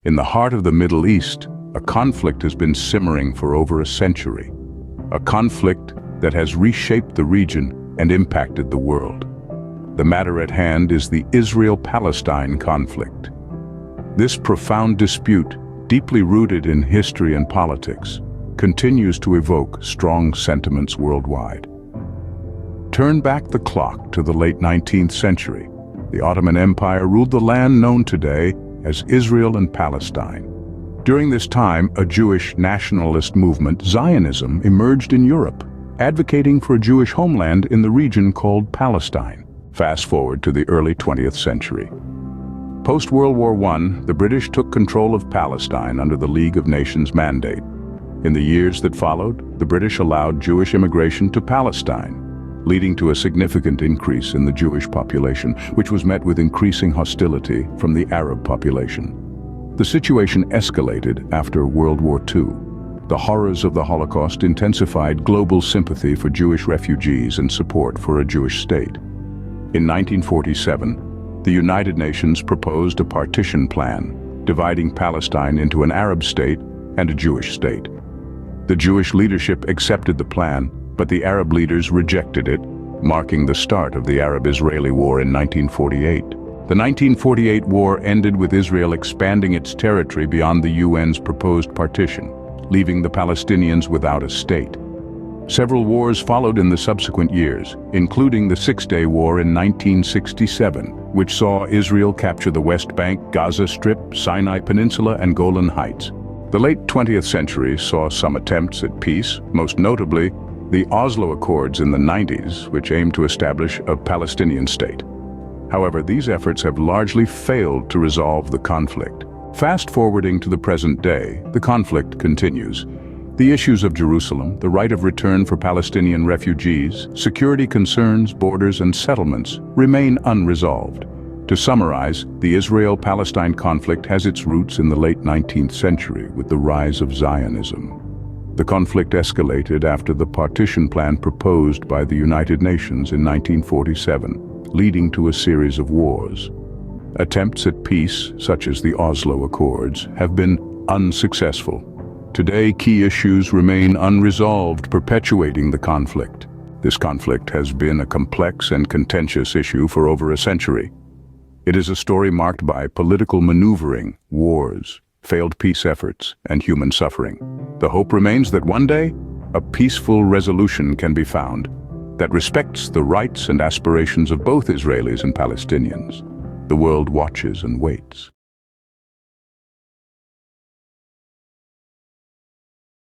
In the heart of the Middle East, a conflict has been simmering for over a century. A conflict that has reshaped the region and impacted the world. The matter at hand is the Israel-Palestine conflict. This profound dispute, deeply rooted in history and politics, continues to evoke strong sentiments worldwide. Turn back the clock to the late 19th century. The Ottoman Empire ruled the land known today as Israel and Palestine. During this time, a Jewish nationalist movement, Zionism, emerged in Europe, advocating for a Jewish homeland in the region called Palestine. Fast forward to the early 20th century. Post-World War I, the British took control of Palestine under the League of Nations mandate. In the years that followed, the British allowed Jewish immigration to Palestine, leading to a significant increase in the Jewish population, which was met with increasing hostility from the Arab population. The situation escalated after World War II. The horrors of the Holocaust intensified global sympathy for Jewish refugees and support for a Jewish state. In 1947, the United Nations proposed a partition plan, dividing Palestine into an Arab state and a Jewish state. The Jewish leadership accepted the plan, but the Arab leaders rejected it, marking the start of the Arab-Israeli War in 1948. The 1948 war ended with Israel expanding its territory beyond the UN's proposed partition, leaving the Palestinians without a state. Several wars followed in the subsequent years, including the Six-Day War in 1967, which saw Israel capture the West Bank, Gaza Strip, Sinai Peninsula, and Golan Heights. The late 20th century saw some attempts at peace, most notably the Oslo Accords in the 90s, which aimed to establish a Palestinian state. However, these efforts have largely failed to resolve the conflict. Fast forwarding to the present day, the conflict continues. The issues of Jerusalem, the right of return for Palestinian refugees, security concerns, borders, and settlements remain unresolved. To summarize, the Israel-Palestine conflict has its roots in the late 19th century with the rise of Zionism. The conflict escalated after the partition plan proposed by the United Nations in 1947, leading to a series of wars. Attempts at peace, such as the Oslo Accords, have been unsuccessful. Today, key issues remain unresolved, perpetuating the conflict. This conflict has been a complex and contentious issue for over a century. It is a story marked by political maneuvering, wars, failed peace efforts, and human suffering. The hope remains that one day, a peaceful resolution can be found that respects the rights and aspirations of both Israelis and Palestinians. The world watches and waits.